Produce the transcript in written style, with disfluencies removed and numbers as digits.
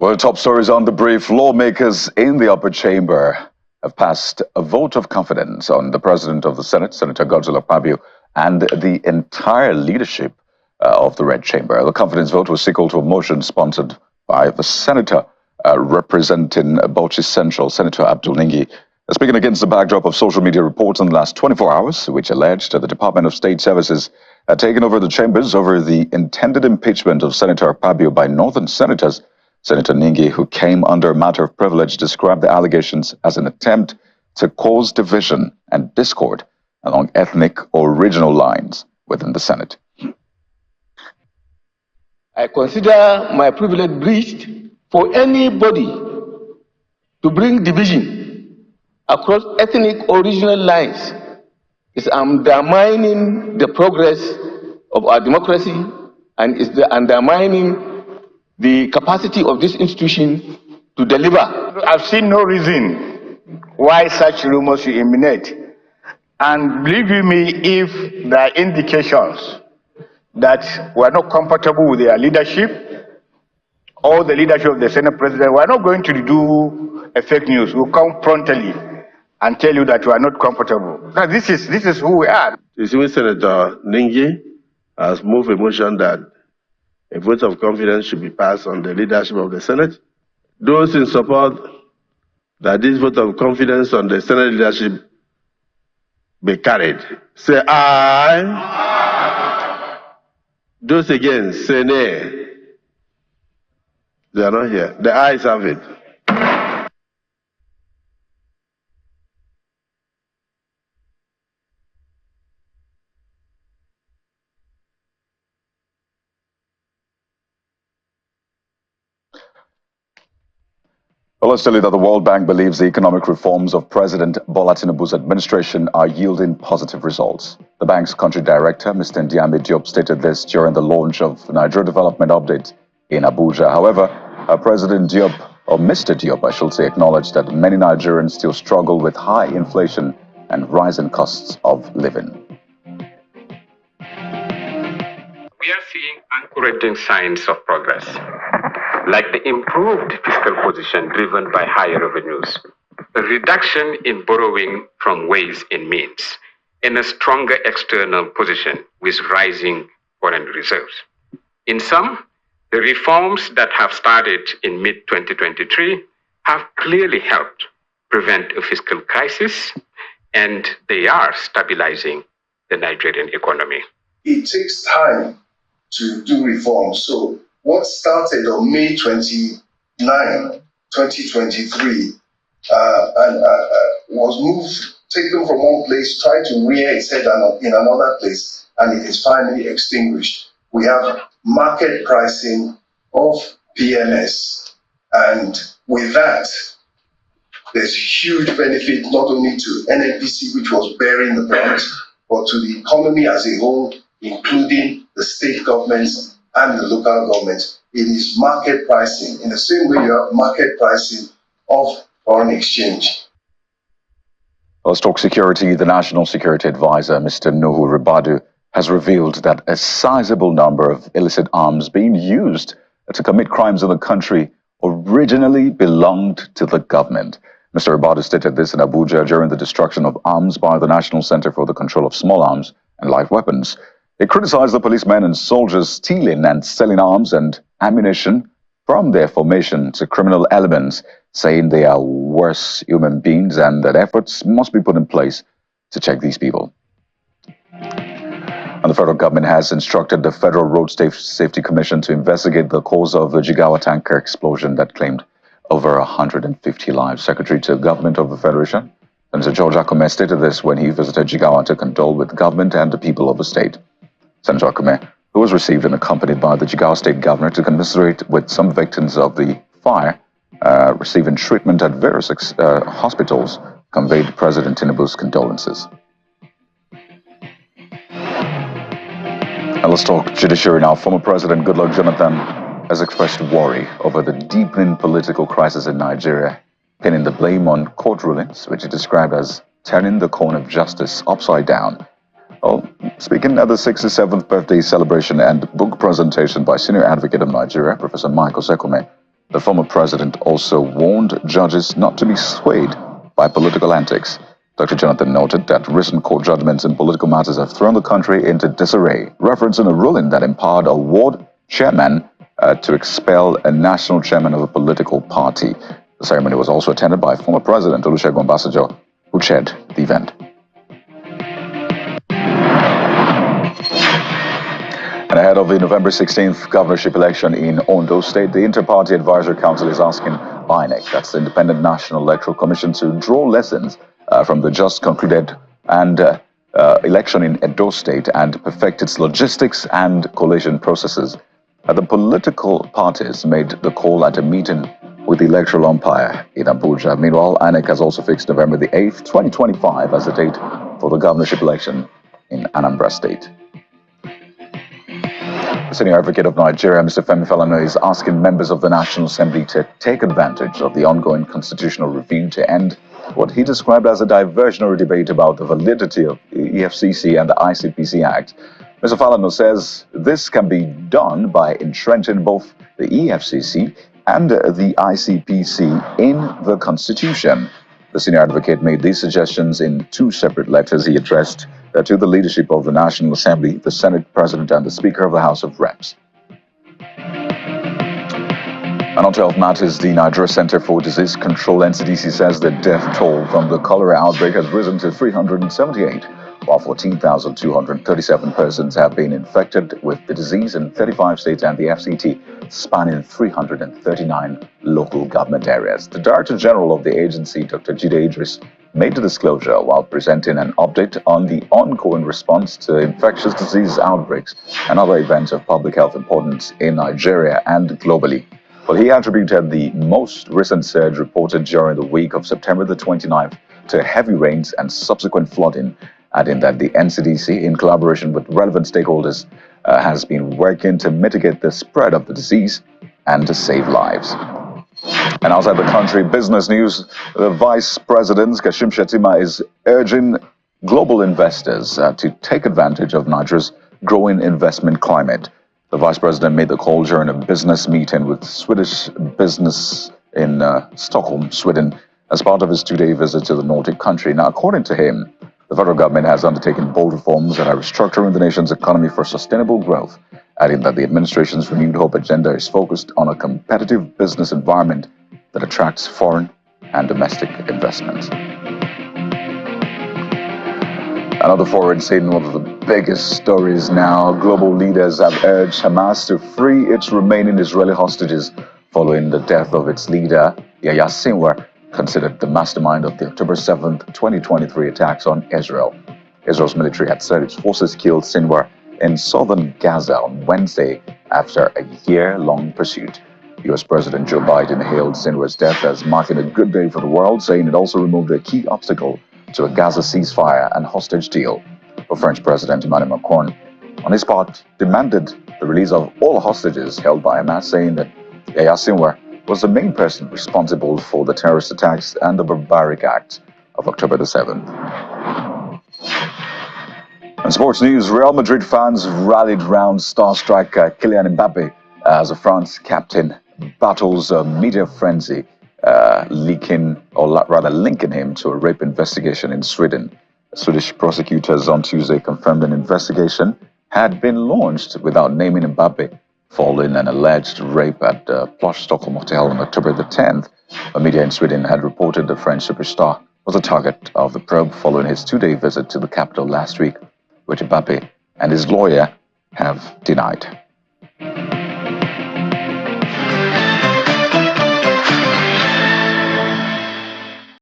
Well, top stories on the brief. Lawmakers in the upper chamber have passed a vote of confidence on the President of the Senate, Senator Godswill, and the entire leadership of the Red Chamber. The confidence vote was equal to a motion sponsored by the Senator representing Bauchi Central, Senator Abdul Ningi, speaking against the backdrop of social media reports in the last 24 hours, which alleged the Department of State Services had taken over the chambers over the intended impeachment of Senator Akpabio by northern senators. Senator Ningi, who came under a matter of privilege, described the allegations as an attempt to cause division and discord along ethnic or regional lines within the Senate. I consider my privilege breached for anybody to bring division across ethnic or regional lines. Is undermining the progress of our democracy and is undermining the capacity of this institution to deliver. I've seen no reason why such rumors should emanate. And believe you me, if there are indications that we're not comfortable with their leadership or the leadership of the Senate President, we're not going to do a fake news. We'll come frontally and tell you that we are not comfortable. Now, this is who we are. Senator Ningi has moved a motion that a vote of confidence should be passed on the leadership of the Senate. Those in support that this vote of confidence on the Senate leadership be carried, say aye. Aye. Those against, say nay. They are not here. The ayes have it. Well, let's tell you that the World Bank believes the economic reforms of President Bola Tinubu's administration are yielding positive results. The bank's country director, Mr. Ndiame Diop, stated this during the launch of Nigeria Development Update in Abuja. However, President Diop, or Mr. Diop, I should say, acknowledged that many Nigerians still struggle with high inflation and rising costs of living. We are seeing encouraging signs of progress, like the improved fiscal position driven by higher revenues, a reduction in borrowing from ways and means, and a stronger external position with rising foreign reserves. In sum, the reforms that have started in mid-2023 have clearly helped prevent a fiscal crisis, and they are stabilizing the Nigerian economy. It takes time to do reforms. So what started on May 29, 2023, was moved, taken from one place, tried to rear its head in another place, and it is finally extinguished. We have market pricing of PMS, and with that, there's huge benefit not only to NNPC, which was bearing the brunt, but to the economy as a whole, including the state governments and the local governments. It is market pricing. In the same way you have market pricing of foreign exchange. Let's talk security. The National Security Advisor, Mr. Nuhu Ribadu, has revealed that a sizable number of illicit arms being used to commit crimes in the country originally belonged to the government. Mr. Ribadu stated this in Abuja during the destruction of arms by the National Center for the Control of Small Arms and Live Weapons. He criticized the policemen and soldiers stealing and selling arms and ammunition from their formation to criminal elements, saying they are worse human beings and that efforts must be put in place to check these people. And the federal government has instructed the Federal Road Safety Commission to investigate the cause of the Jigawa tanker explosion that claimed over 150 lives. Secretary to Government of the Federation, Senator George Akome, stated this when he visited Jigawa to condole with government and the people of the state. Senator Akome, who was received and accompanied by the Jigawa State Governor to commiserate with some victims of the fire receiving treatment at various hospitals, conveyed President Tinubu's condolences. And let's talk judiciary now. Former President Goodluck Jonathan has expressed worry over the deepening political crisis in Nigeria, pinning the blame on court rulings, which he described as turning the cone of justice upside down. Well, speaking at the 67th birthday celebration and book presentation by Senior Advocate of Nigeria, Professor Michael Sekome, The former president also warned judges not to be swayed by political antics. Dr. Jonathan noted that recent court judgments in political matters have thrown the country into disarray, referencing a ruling that empowered a ward chairman to expel a national chairman of a political party. The ceremony was also attended by former President Olusegun Obasanjo, who chaired the event. And ahead of the November 16th governorship election in Ondo State, the Inter-Party Advisory Council is asking INEC, that's the Independent National Electoral Commission, to draw lessons from the just concluded election in Edo State and perfect its logistics and collation processes. The political parties made the call at a meeting with the electoral umpire in Abuja. Meanwhile, INEC has also fixed November the 8th, 2025 as the date for the governorship election in Anambra State. The senior advocate of Nigeria, Mr. Femi Falana, is asking members of the National Assembly to take advantage of the ongoing constitutional review to end what he described as a diversionary debate about the validity of the EFCC and the ICPC Act. Mr. Falana says this can be done by entrenching both the EFCC and the ICPC in the Constitution. The senior advocate made these suggestions in two separate letters he addressed to the leadership of the National Assembly, the Senate President, and the Speaker of the House of Reps. And on 12 matters, the Nigeria Center for Disease Control, NCDC, says the death toll from the cholera outbreak has risen to 378, while 14,237 persons have been infected with the disease in 35 states and the FCT spanning 339 local government areas. The Director General of the agency, Dr. Jide Idris, made the disclosure while presenting an update on the ongoing response to infectious disease outbreaks and other events of public health importance in Nigeria and globally. Well, he attributed the most recent surge reported during the week of September the 29th to heavy rains and subsequent flooding, adding that the NCDC, in collaboration with relevant stakeholders, has been working to mitigate the spread of the disease and to save lives. And outside the country, business news, the Vice President, Kashim Shettima, is urging global investors to take advantage of Nigeria's growing investment climate. The Vice President made the call during a business meeting with Swedish business in Stockholm, Sweden, as part of his two-day visit to the Nordic country. Now, according to him, the federal government has undertaken bold reforms that are restructuring the nation's economy for sustainable growth, adding that the administration's renewed hope agenda is focused on a competitive business environment that attracts foreign and domestic investments. Another foreign state, one of the biggest stories now, global leaders have urged Hamas to free its remaining Israeli hostages following the death of its leader, Yahya Sinwar, considered the mastermind of the October 7th, 2023 attacks on Israel. Israel's military had said its forces killed Sinwar in southern Gaza on Wednesday after a year-long pursuit. U.S. President Joe Biden hailed Sinwar's death as marking a good day for the world, saying it also removed a key obstacle to a Gaza ceasefire and hostage deal. The French President Emmanuel Macron, on his part, demanded the release of all hostages held by Hamas, saying that Yahya Sinwar was the main person responsible for the terrorist attacks and the barbaric acts of October the 7th. In sports news, Real Madrid fans rallied round star striker Kylian Mbappe as the France captain battles a media frenzy, linking him to a rape investigation in Sweden. Swedish prosecutors on Tuesday confirmed an investigation had been launched without naming Mbappe following an alleged rape at the plush Stockholm hotel on October the 10th. A media in Sweden had reported the French superstar was the target of the probe following his two-day visit to the capital last week, which Mbappe and his lawyer have denied.